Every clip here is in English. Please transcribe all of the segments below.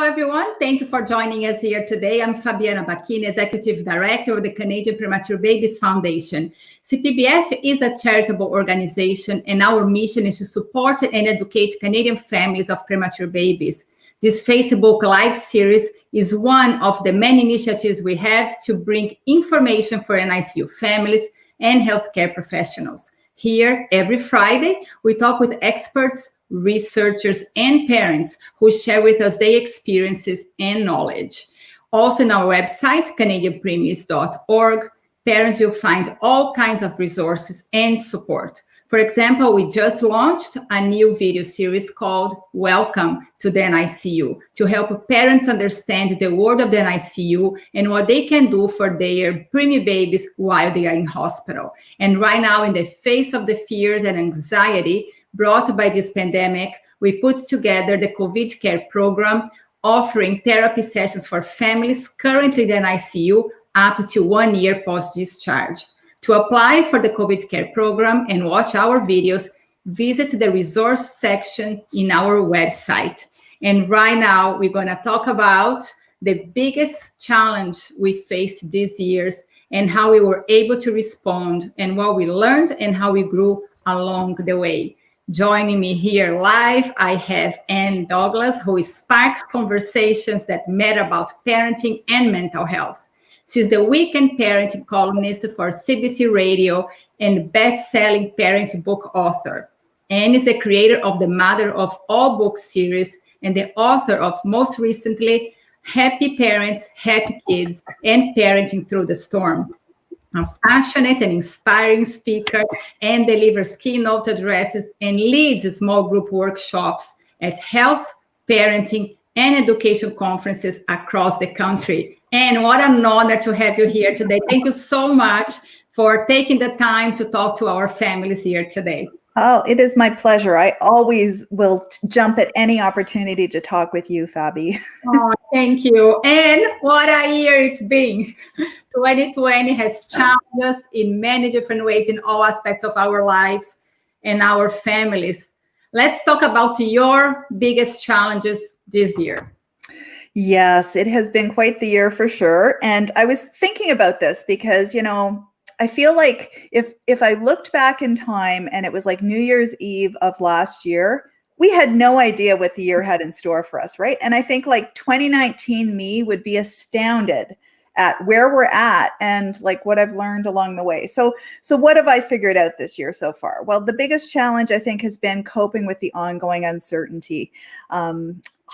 everyone. Thank you for joining us here today. I'm Fabiana Bacchini, Executive Director of the Canadian Premature Babies Foundation. CPBF is a charitable organization, and our mission is to support and educate Canadian families of premature babies. This Facebook Live series is one of the many initiatives we have to bring information for NICU families and healthcare professionals. Here, every Friday, we talk with experts, researchers, and parents who share with us their experiences and knowledge. Also, on our website, canadianpremies.org, parents will find all kinds of resources and support. For example, we just launched a new video series called Welcome to the NICU to help parents understand the world of the NICU and what they can do for their preemie babies while they are in hospital. And right now, in the face of the fears and anxiety brought by this pandemic, we put together the COVID Care program, offering therapy sessions for families currently in the NICU up to 1 year post-discharge. To apply for the COVID Care program and watch our videos, visit the resource section in our website. And right now, we're going to talk about the biggest challenge we faced these years and how we were able to respond and what we learned and how we grew along the way. Joining me here live, I have Ann Douglas, who sparks conversations that matter about parenting and mental health. She's the weekend parenting columnist for CBC Radio and best-selling parenting book author. Ann is the creator of the Mother of All Books series and the author of, most recently, Happy Parents, Happy Kids, and Parenting Through the Storm. A passionate and inspiring speaker and delivers keynote addresses and leads small group workshops at health, parenting, and education conferences across the country. And what an honor to have you here today. Thank you so much for taking the time to talk to our families here today. Oh, it is my pleasure. I always will jump at any opportunity to talk with you, Fabi. Oh, thank you. And what a year it's been. 2020 has challenged us in many different ways in all aspects of our lives and our families. Let's talk about your biggest challenges this year. Yes, it has been quite the year for sure. And I was thinking about this because, I feel like if I looked back in time and it was like New Year's Eve of last year, we had no idea what the year had in store for us, right? And I think like 2019 me would be astounded at where we're at and like what I've learned along the way. So what have I figured out this year so far? Well, the biggest challenge I think has been coping with the ongoing uncertainty.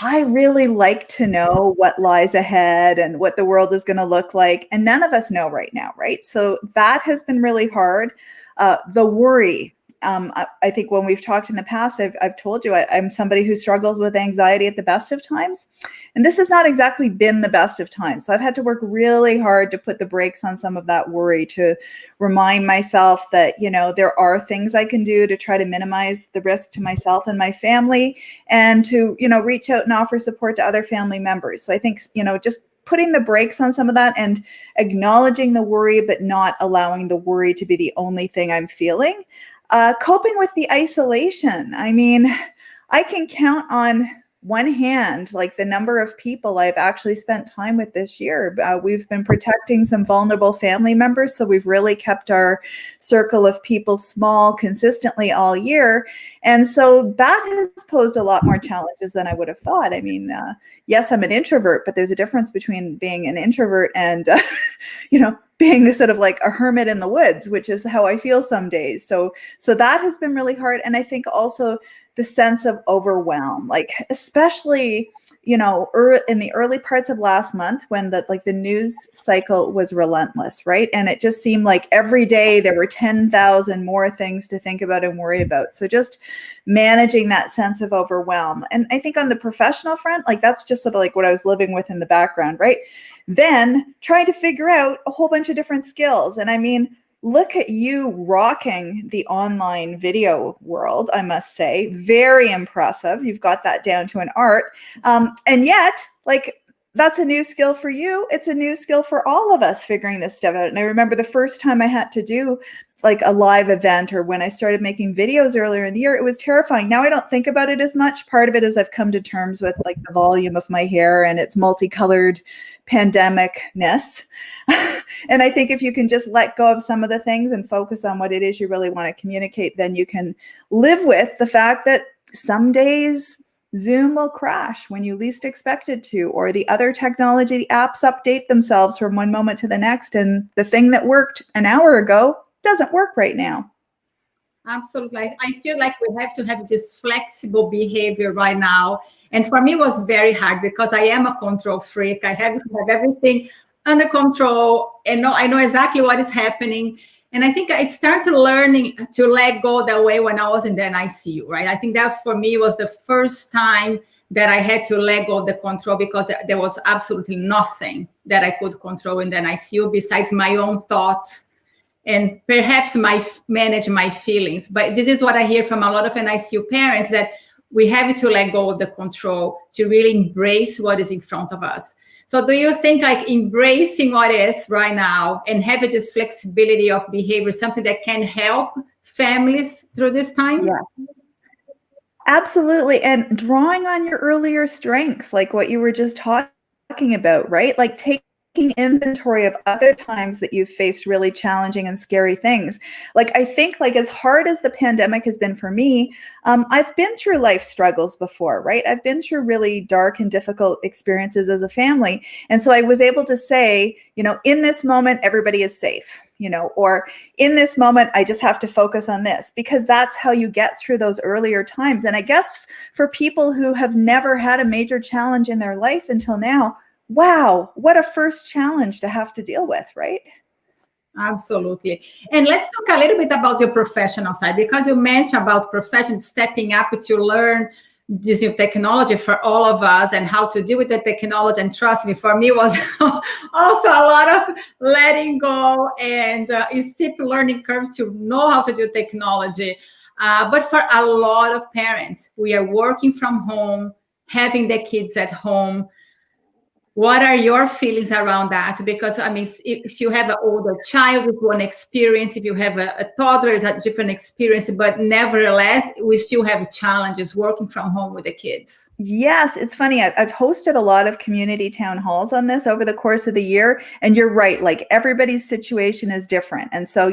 I really like to know what lies ahead and what the world is going to look like. And none of us know right now, right? So that has been really hard. The worry. I think when we've talked in the past, I've told you I'm somebody who struggles with anxiety at the best of times. And this has not exactly been the best of times. So I've had to work really hard to put the brakes on some of that worry, to remind myself that, there are things I can do to try to minimize the risk to myself and my family, and to, reach out and offer support to other family members. So I think, just putting the brakes on some of that and acknowledging the worry, but not allowing the worry to be the only thing I'm feeling. Coping with the isolation. I mean, I can count on one hand, like the number of people I've actually spent time with this year. We've been protecting some vulnerable family members, so we've really kept our circle of people small consistently all year. And so that has posed a lot more challenges than I would have thought. I mean, yes, I'm an introvert, but there's a difference between being an introvert and, being sort of like a hermit in the woods, which is how I feel some days. So that has been really hard. And I think also the sense of overwhelm, like especially, in the early parts of last month when the news cycle was relentless, right? And it just seemed like every day there were 10,000 more things to think about and worry about. So just managing that sense of overwhelm. And I think on the professional front, that's just sort of like what I was living with in the background, right? Then trying to figure out a whole bunch of different skills. And I mean, look at you rocking the online video world, I must say. Very impressive. You've got that down to an art. And yet, that's a new skill for you. It's a new skill for all of us figuring this stuff out. And I remember the first time I had to do like a live event, or when I started making videos earlier in the year, it was terrifying. Now I don't think about it as much. Part of it is I've come to terms with like the volume of my hair and its multicolored pandemic-ness. And I think if you can just let go of some of the things and focus on what it is you really want to communicate, then you can live with the fact that some days Zoom will crash when you least expect it to, or the other technology, the apps update themselves from one moment to the next, and the thing that worked an hour ago doesn't work right now. Absolutely. I feel like we have to have this flexible behavior right now. And for me, it was very hard because I am a control freak. I have to have everything under control and I know exactly what is happening. And I think I started learning to let go that way when I was in the NICU, right? I think that for me was the first time that I had to let go of the control, because there was absolutely nothing that I could control in the NICU besides my own thoughts and perhaps manage my feelings. But this is what I hear from a lot of NICU parents, that we have to let go of the control to really embrace what is in front of us. So do you think like embracing what is right now and having this flexibility of behavior, something that can help families through this time? Yeah, absolutely. And drawing on your earlier strengths, like what you were just talking about, right? Like taking inventory of other times that you've faced really challenging and scary things. Like, I think like as hard as the pandemic has been for me, I've been through life struggles before, right? I've been through really dark and difficult experiences as a family. And so I was able to say, in this moment, everybody is safe, or in this moment, I just have to focus on this, because that's how you get through those earlier times. And I guess for people who have never had a major challenge in their life until now, wow, what a first challenge to have to deal with, right? Absolutely. And let's talk a little bit about your professional side, because you mentioned about professionals stepping up to learn this new technology for all of us and how to deal with the technology. And trust me, for me, it was also a lot of letting go and a steep learning curve to know how to do technology. But for a lot of parents, we are working from home, having the kids at home. What are your feelings around that? Because, I mean, if you have an older child, it's one experience. If you have a toddler, it's a different experience. But nevertheless, we still have challenges working from home with the kids. Yes, it's funny. I've hosted a lot of community town halls on this over the course of the year. And you're right, like everybody's situation is different. And so,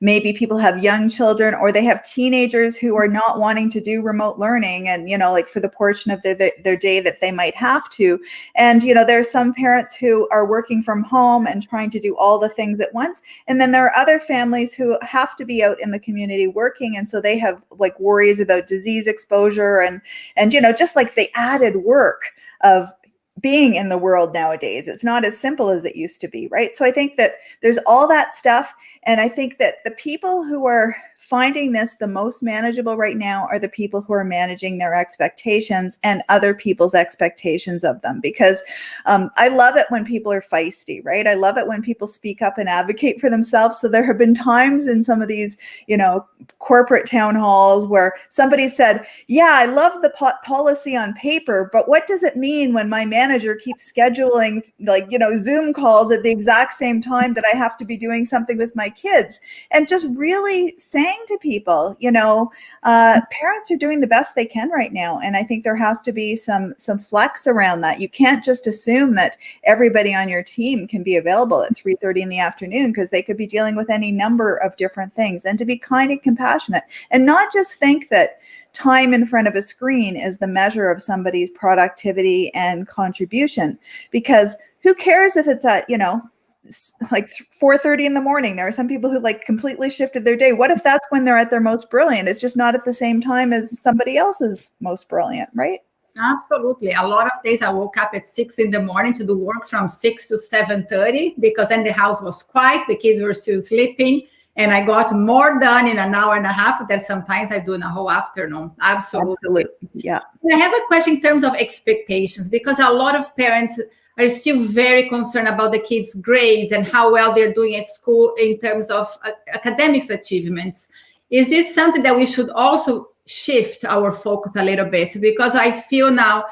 maybe people have young children, or they have teenagers who are not wanting to do remote learning and, like for the portion of their day that they might have to. And, there's some parents who are working from home and trying to do all the things at once. And then there are other families who have to be out in the community working. And so they have like worries about disease exposure and just like the added work of being in the world nowadays. It's not as simple as it used to be, right? So I think that there's all that stuff. And I think that the people who are finding this the most manageable right now are the people who are managing their expectations and other people's expectations of them. Because I love it when people are feisty, right? I love it when people speak up and advocate for themselves. So there have been times in some of these, corporate town halls where somebody said, yeah, I love the policy on paper, but what does it mean when my manager keeps scheduling Zoom calls at the exact same time that I have to be doing something with my kids? And just really saying to people, parents are doing the best they can right now. And I think there has to be some flex around that. You can't just assume that everybody on your team can be available at 3:30 in the afternoon, because they could be dealing with any number of different things. And to be kind and compassionate, and not just think that time in front of a screen is the measure of somebody's productivity and contribution, because who cares if it's at, like 4:30 in the morning. There are some people who like completely shifted their day. What if that's when they're at their most brilliant? It's just not at the same time as somebody else's most brilliant, right? Absolutely. A lot of days I woke up at 6 in the morning to do work from 6 to 7:30, because then the house was quiet, the kids were still sleeping, and I got more done in an hour and a half than sometimes I do in a whole afternoon. Absolutely. Yeah. And I have a question in terms of expectations, because a lot of parents are still very concerned about the kids' grades and how well they're doing at school in terms of academics achievements. Is this something that we should also shift our focus a little bit? Because I feel now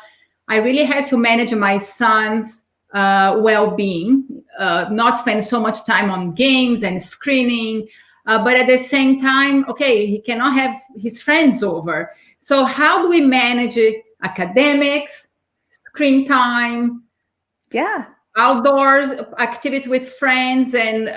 I really have to manage my son's well-being, not spend so much time on games and screening, but at the same time, okay, he cannot have his friends over. So how do we manage academics, screen time, outdoors activity with friends? And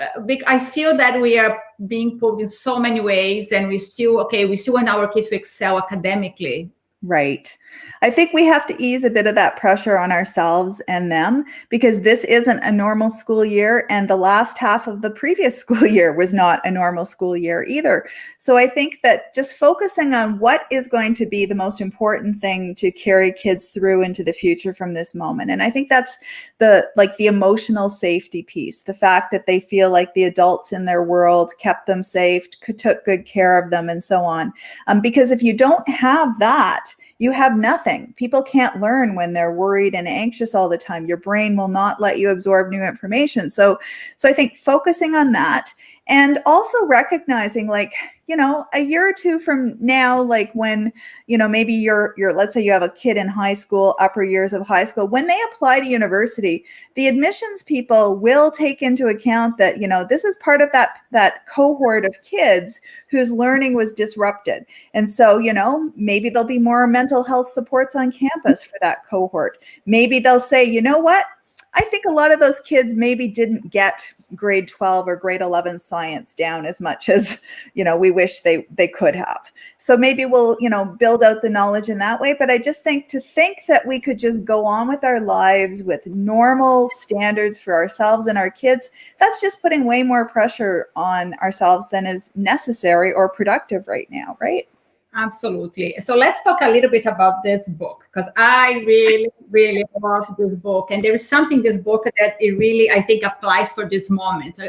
I feel that we are being pulled in so many ways, and we still want our kids to excel academically. Right. I think we have to ease a bit of that pressure on ourselves and them, because this isn't a normal school year, and the last half of the previous school year was not a normal school year either. So I think that just focusing on what is going to be the most important thing to carry kids through into the future from this moment. And I think that's the emotional safety piece, the fact that they feel like the adults in their world kept them safe, took good care of them, and so on. Because if you don't have that, you have nothing. People can't learn when they're worried and anxious all the time. Your brain will not let you absorb new information. So I think focusing on that, and also recognizing, like, a year or two from now, like when, maybe you're let's say you have a kid in high school, upper years of high school, when they apply to university, the admissions people will take into account that, this is part of that cohort of kids whose learning was disrupted. And so, maybe there'll be more mental health supports on campus for that cohort. Maybe they'll say, you know what? I think a lot of those kids maybe didn't get grade 12 or grade 11 science down as much as, we wish they could have. So maybe we'll, build out the knowledge in that way. But I just think that we could just go on with our lives with normal standards for ourselves and our kids, that's just putting way more pressure on ourselves than is necessary or productive right now, right? Absolutely. So let's talk a little bit about this book, because I really, really love this book. And there is something in this book that it really, I think, applies for this moment.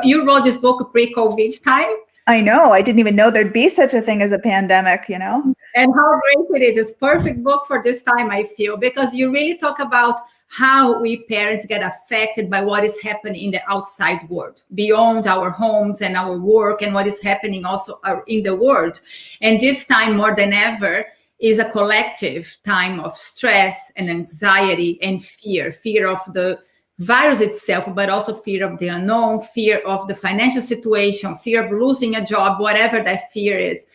You wrote this book pre-COVID time. I know. I didn't even know there'd be such a thing as a pandemic, And how great it is. It's a perfect book for this time, I feel, because you really talk about how we parents get affected by what is happening in the outside world, beyond our homes and our work, and what is happening also in the world. And this time, more than ever, is a collective time of stress and anxiety and fear of the virus itself, but also fear of the unknown, fear of the financial situation, fear of losing a job, whatever that fear is.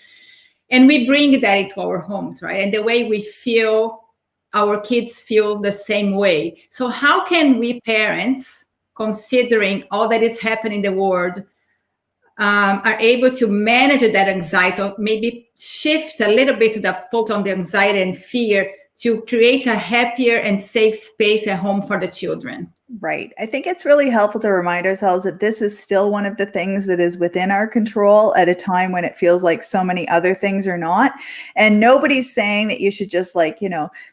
And we bring that into our homes, right? And the way we feel, our kids feel the same way. So how can we parents, considering all that is happening in the world, are able to manage that anxiety, or maybe shift a little bit to the focus on the anxiety and fear to create a happier and safe space at home for the children? Right. I think it's really helpful to remind ourselves that this is still one of the things that is within our control at a time when it feels like so many other things are not. And nobody's saying that you should just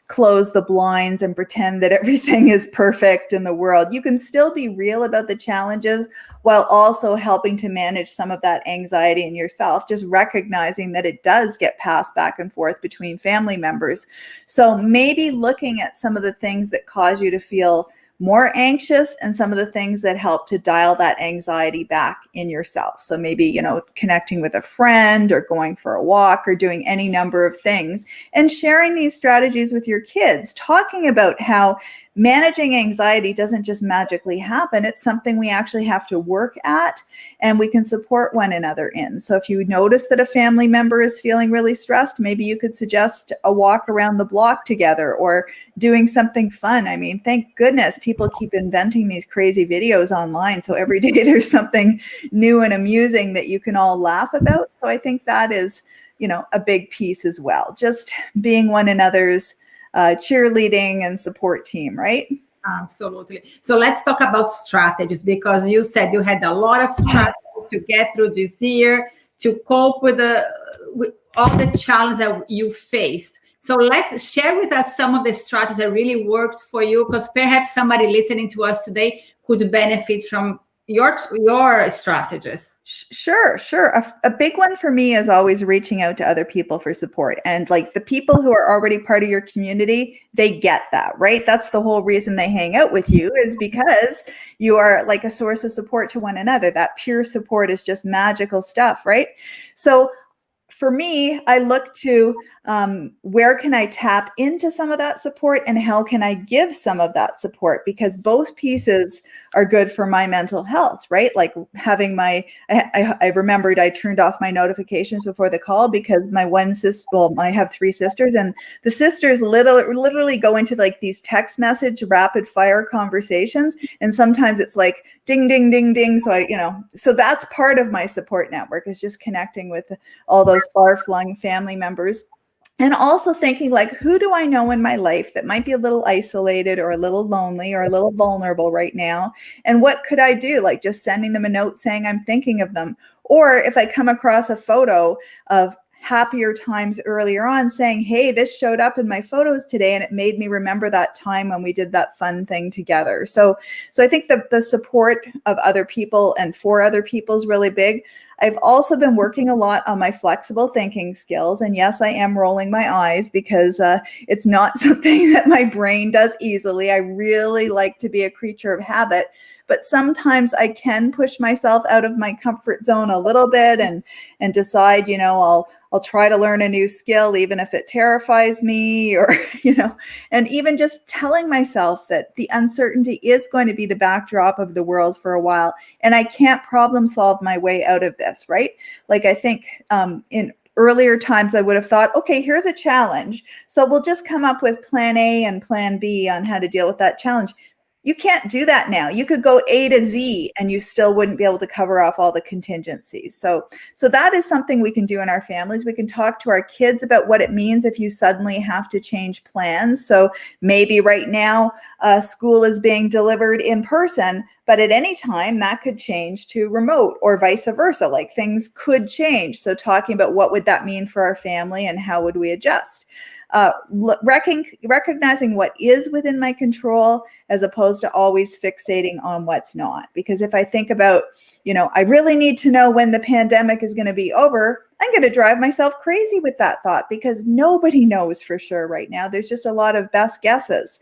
close the blinds and pretend that everything is perfect in the world. You can still be real about the challenges while also helping to manage some of that anxiety in yourself, just recognizing that it does get passed back and forth between family members. So maybe looking at some of the things that cause you to feel more anxious and some of the things that help to dial that anxiety back in yourself. So maybe, connecting with a friend or going for a walk or doing any number of things, and sharing these strategies with your kids, talking about how managing anxiety doesn't just magically happen. It's something we actually have to work at, and we can support one another in. So if you notice that a family member is feeling really stressed, maybe you could suggest a walk around the block together or doing something fun. I mean, thank goodness people keep inventing these crazy videos online. So every day there's something new and amusing that you can all laugh about. So I think that is, a big piece as well. Just being one another's cheerleading and support team, right? Absolutely. So let's talk about strategies, because you said you had a lot of strategies to get through this year, to cope with all the challenges that you faced. So let's share with us some of the strategies that really worked for you, because perhaps somebody listening to us today could benefit from your strategies. Sure. A big one for me is always reaching out to other people for support. And the people who are already part of your community, they get that, right? That's the whole reason they hang out with you, is because you are a source of support to one another. That peer support is just magical stuff, right? So for me, I look to where can I tap into some of that support and how can I give some of that support, because both pieces are good for my mental health, right? Like having I remembered I turned off my notifications before the call because my one sister, well, I have 3 sisters, and the sisters literally go into like these text message rapid fire conversations. And sometimes it's like ding, ding, ding, ding. So so that's part of my support network, is just connecting with all those far-flung family members. And also thinking like, who do I know in my life that might be a little isolated or a little lonely or a little vulnerable right now? And what could I do? Like just sending them a note saying I'm thinking of them. Or if I come across a photo of happier times earlier on, saying, hey, this showed up in my photos today and it made me remember that time when we did that fun thing together. So I think the support of other people and for other people is really big. I've also been working a lot on my flexible thinking skills. And yes, I am rolling my eyes because it's not something that my brain does easily. I really like to be a creature of habit. But sometimes I can push myself out of my comfort zone a little bit and decide, I'll try to learn a new skill, even if it terrifies me, or, and even just telling myself that the uncertainty is going to be the backdrop of the world for a while. And I can't problem solve my way out of this, right? Like I think in earlier times, I would have thought, okay, here's a challenge. So we'll just come up with plan A and plan B on how to deal with that challenge. You can't do that now. You could go A to Z and you still wouldn't be able to cover off all the contingencies. So that is something we can do in our families. We can talk to our kids about what it means if you suddenly have to change plans. So maybe right now school is being delivered in person, but at any time that could change to remote or vice versa. Like things could change. So talking about what would that mean for our family and how would we adjust? Recognizing what is within my control as opposed to always fixating on what's not. Because if I think about, I really need to know when the pandemic is going to be over, I'm going to drive myself crazy with that thought because nobody knows for sure right now. There's just a lot of best guesses.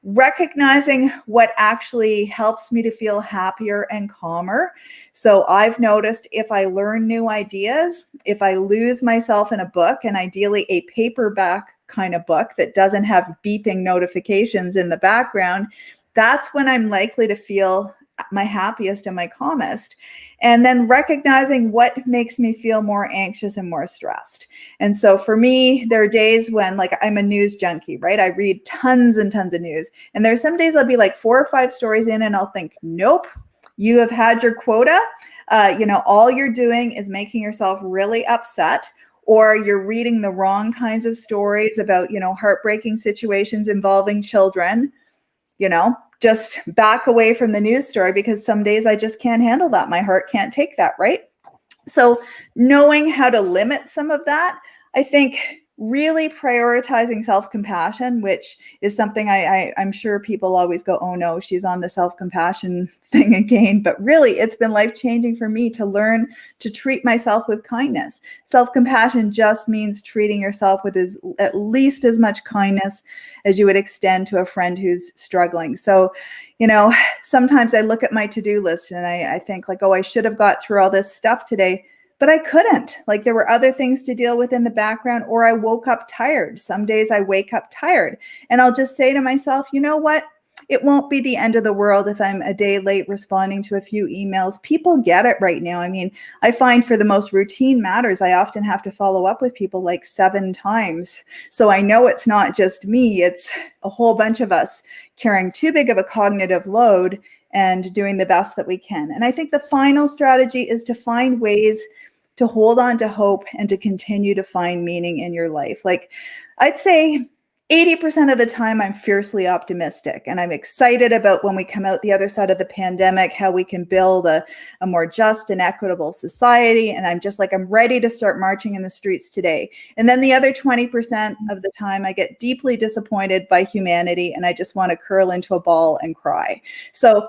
Recognizing what actually helps me to feel happier and calmer. So I've noticed if I learn new ideas, if I lose myself in a book, and ideally a paperback kind of book that doesn't have beeping notifications in the background, that's when I'm likely to feel my happiest and my calmest. And then recognizing what makes me feel more anxious and more stressed. And so for me, there are days when like I'm a news junkie, right? I read tons and tons of news. And there's some days I'll be like 4 or 5 stories in and I'll think, nope, you have had your quota. All you're doing is making yourself really upset, or you're reading the wrong kinds of stories about, heartbreaking situations involving children. Just back away from the news story because some days I just can't handle that. My heart can't take that, right? So knowing how to limit some of that, I think really prioritizing self-compassion, which is something I'm sure people always go, oh no, she's on the self-compassion thing again. But really, it's been life-changing for me to learn to treat myself with kindness. Self-compassion just means treating yourself with at least as much kindness as you would extend to a friend who's struggling. So, sometimes I look at my to-do list and I think like, oh, I should have got through all this stuff today. But I couldn't. Like there were other things to deal with in the background, or I woke up tired. Some days I wake up tired and I'll just say to myself, you know what? It won't be the end of the world if I'm a day late responding to a few emails. People get it right now. I mean, I find for the most routine matters, I often have to follow up with people like 7 times. So I know it's not just me. It's a whole bunch of us carrying too big of a cognitive load and doing the best that we can. And I think the final strategy is to find ways to hold on to hope and to continue to find meaning in your life. Like I'd say 80% of the time I'm fiercely optimistic and I'm excited about when we come out the other side of the pandemic, how we can build a more just and equitable society. And I'm just like, I'm ready to start marching in the streets today. And then the other 20% of the time I get deeply disappointed by humanity and I just want to curl into a ball and cry. So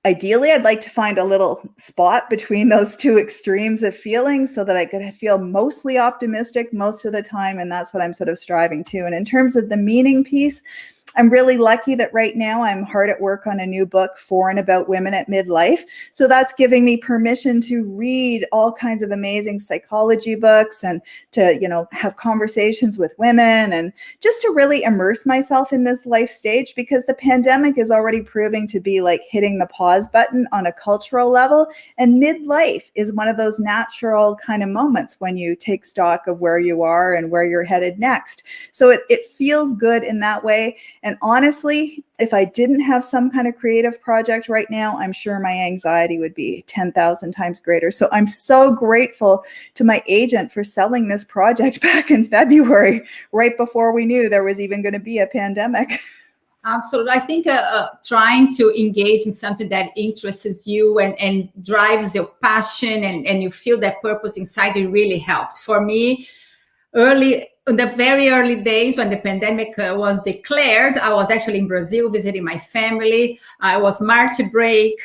ideally, I'd like to find a little spot between those 2 extremes of feelings so that I could feel mostly optimistic most of the time. And that's what I'm sort of striving to. And in terms of the meaning piece, I'm really lucky that right now I'm hard at work on a new book for and about women at midlife. So that's giving me permission to read all kinds of amazing psychology books and to, have conversations with women and just to really immerse myself in this life stage, because the pandemic is already proving to be like hitting the pause button on a cultural level. And midlife is one of those natural kind of moments when you take stock of where you are and where you're headed next. So it feels good in that way. And honestly, if I didn't have some kind of creative project right now, I'm sure my anxiety would be 10,000 times greater. So I'm so grateful to my agent for selling this project back in February, right before we knew there was even going to be a pandemic. Absolutely. I think trying to engage in something that interests you and drives your passion and you feel that purpose inside you really helped. For me, in the very early days when the pandemic was declared, I was actually in Brazil visiting my family. I was March break,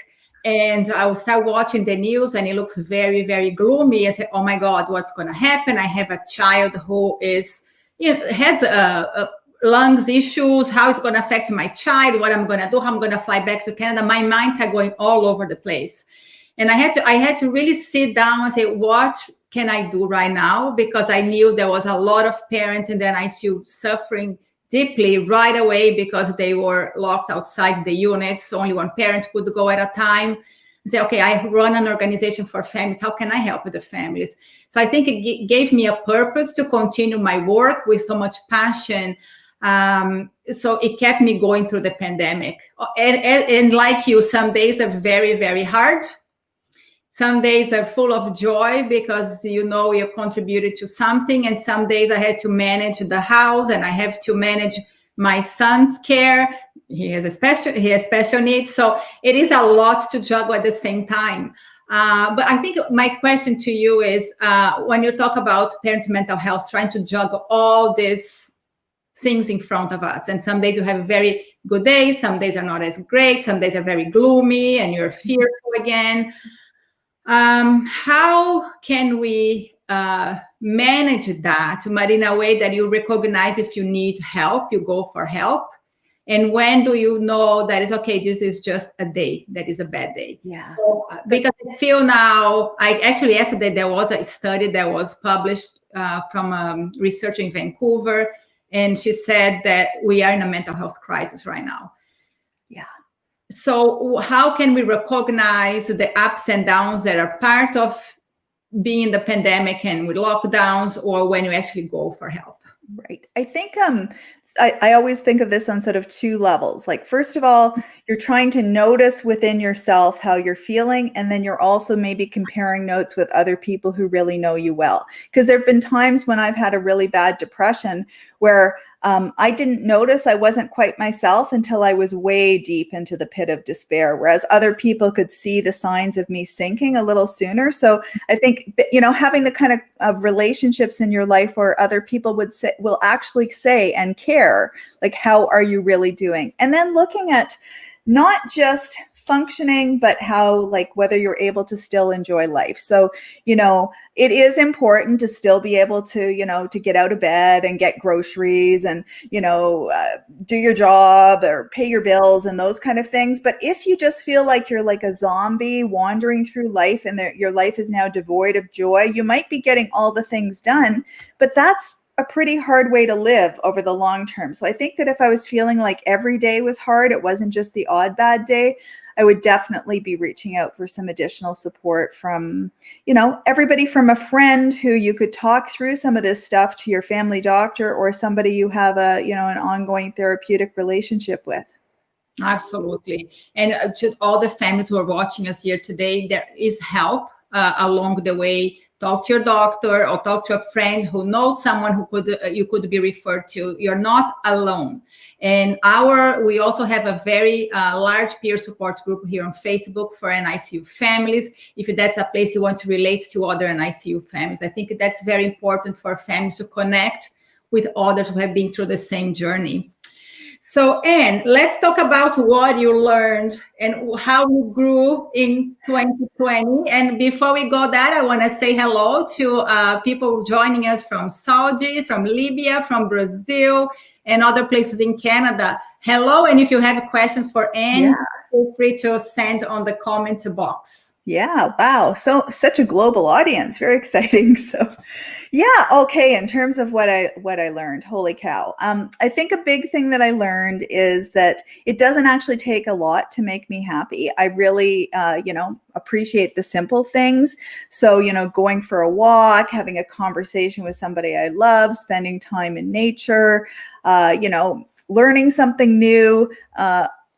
and I would start watching the news, and it looks very, very gloomy. I said, "Oh my God, what's going to happen? I have a child who is, has lungs issues. How it's going to affect my child? What I'm going to do? How I'm going to fly back to Canada?" My minds are going all over the place, and I had to really sit down and say, what can I do right now? Because I knew there was a lot of parents in the ICU suffering deeply right away because they were locked outside the units. Only one parent could go at a time. And say, okay, I run an organization for families. How can I help the families? So I think it gave me a purpose to continue my work with so much passion. So it kept me going through the pandemic. And like you, some days are very, very hard. Some days are full of joy because you contributed to something, and some days I had to manage the house and I have to manage my son's care. He has special needs, so it is a lot to juggle at the same time. But I think my question to you is, when you talk about parents' mental health, trying to juggle all these things in front of us, and some days you have very good days, some days are not as great, some days are very gloomy, and you're fearful again. How can we manage that, but in a way that you recognize if you need help, you go for help? And when do you know that it's okay, this is just a day, that is a bad day? Yeah. So, because I feel now, yesterday there was a study that was published from a researcher in Vancouver, and she said that we are in a mental health crisis right now. Yeah. So how can we recognize the ups and downs that are part of being in the pandemic and with lockdowns, or when you actually go for help? Right. I think I always think of this on sort of two levels. Like, first of all, you're trying to notice within yourself how you're feeling, and then you're also maybe comparing notes with other people who really know you well. Because there have been times when I've had a really bad depression where I didn't notice I wasn't quite myself until I was way deep into the pit of despair, whereas other people could see the signs of me sinking a little sooner. So I think, having the kind of relationships in your life where other people will actually say and care, like, how are you really doing? And then looking at not just functioning, but how, like, whether you're able to still enjoy life. So, it is important to still be able to, to get out of bed and get groceries and, do your job or pay your bills and those kind of things. But if you just feel like you're like a zombie wandering through life and your life is now devoid of joy, you might be getting all the things done, but that's a pretty hard way to live over the long term. So I think that if I was feeling like every day was hard, it wasn't just the odd bad day, I would definitely be reaching out for some additional support from, everybody from a friend who you could talk through some of this stuff to your family doctor, or somebody you have an ongoing therapeutic relationship with. Absolutely. And to all the families who are watching us here today, there is help along the way. Talk to your doctor or talk to a friend who knows someone who you could be referred to. You're not alone. And we also have a very large peer support group here on Facebook for NICU families. If that's a place you want to relate to other NICU families, I think that's very important for families to connect with others who have been through the same journey. So, Anne, let's talk about what you learned and how you grew in 2020. And before we go that, I want to say hello to people joining us from Saudi, from Libya, from Brazil, and other places in Canada. Hello, and if you have questions for Anne, feel free to send on the comment box. Yeah, wow. So such a global audience. Very exciting. So yeah, okay. In terms of what I learned, holy cow. I think a big thing that I learned is that it doesn't actually take a lot to make me happy. I really appreciate the simple things. So, going for a walk, having a conversation with somebody I love, spending time in nature, learning something new,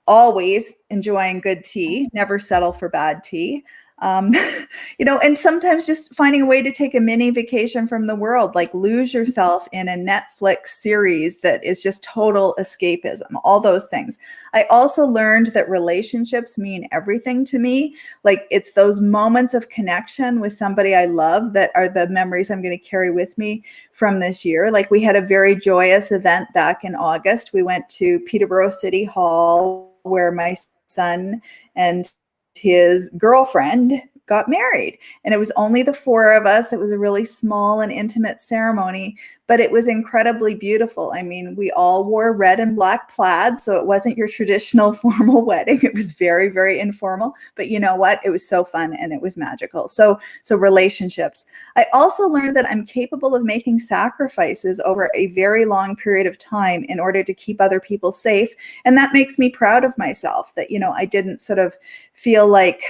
always enjoying good tea, never settle for bad tea. And sometimes just finding a way to take a mini vacation from the world, like lose yourself in a Netflix series that is just total escapism, all those things. I also learned that relationships mean everything to me. Like it's those moments of connection with somebody I love that are the memories I'm going to carry with me from this year. Like we had a very joyous event back in August. We went to Peterborough City Hall where my son and his girlfriend got married, and it was only the four of us. It was a really small and intimate ceremony, but it was incredibly beautiful. I mean, we all wore red and black plaid, so it wasn't your traditional formal wedding. It was very, very informal, but you know what? It was so fun and it was magical. So relationships. I also learned that I'm capable of making sacrifices over a very long period of time in order to keep other people safe, and that makes me proud of myself that, I didn't sort of feel like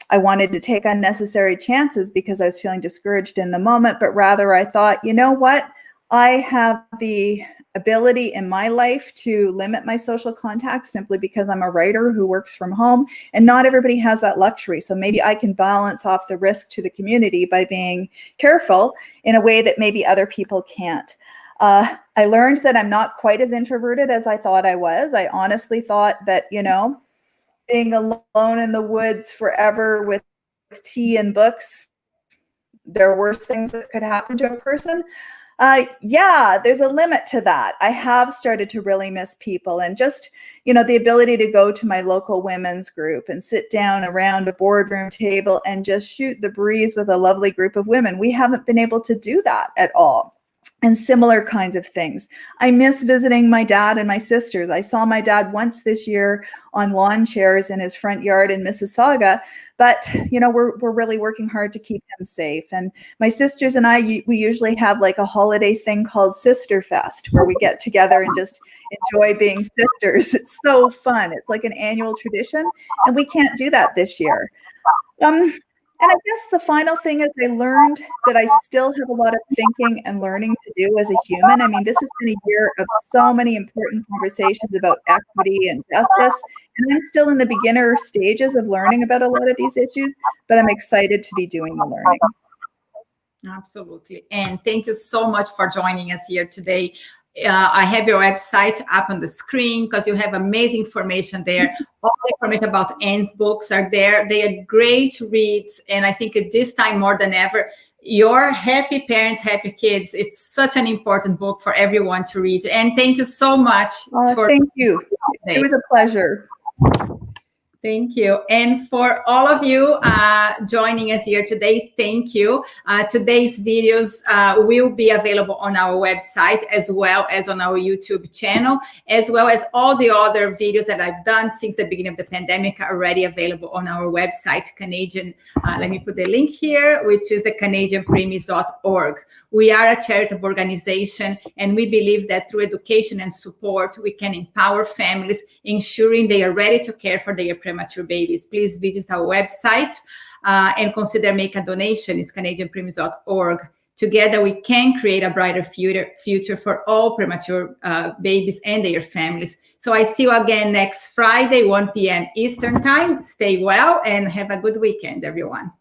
I wanted to take unnecessary chances because I was feeling discouraged in the moment, but rather I thought, you know what? I have the ability in my life to limit my social contacts simply because I'm a writer who works from home, and not everybody has that luxury. So maybe I can balance off the risk to the community by being careful in a way that maybe other people can't. I learned that I'm not quite as introverted as I thought I was. I honestly thought that, being alone in the woods forever with tea and books, there are worse things that could happen to a person. There's a limit to that. I have started to really miss people, and just, the ability to go to my local women's group and sit down around a boardroom table and just shoot the breeze with a lovely group of women. We haven't been able to do that at all. And similar kinds of things. I miss visiting my dad and my sisters. I saw my dad once this year on lawn chairs in his front yard in Mississauga, but we're really working hard to keep him safe. And my sisters and I, we usually have like a holiday thing called Sister Fest, where we get together and just enjoy being sisters. It's so fun. It's like an annual tradition, and we can't do that this year. And I guess the final thing is I learned that I still have a lot of thinking and learning to do as a human. I mean, this has been a year of so many important conversations about equity and justice, and I'm still in the beginner stages of learning about a lot of these issues, but I'm excited to be doing the learning. Absolutely. And thank you so much for joining us here today. I have your website up on the screen because you have amazing information there. All the information about Anne's books are there. They are great reads. And I think at this time more than ever, Your Happy Parents, Happy Kids, it's such an important book for everyone to read. And thank you so much. Thank you. It was a pleasure. Thank you. And for all of you joining us here today, thank you. Today's videos will be available on our website as well as on our YouTube channel, as well as all the other videos that I've done since the beginning of the pandemic are already available on our website, Canadian. Let me put the link here, which is the CanadianPremies.org. We are a charitable organization, and we believe that through education and support, we can empower families, ensuring they are ready to care for their premature babies. Please visit our website and consider make a donation. It's CanadianPremies.org. Together, we can create a brighter future for all premature babies and their families. So I see you again next Friday, 1 p.m. Eastern Time. Stay well and have a good weekend, everyone.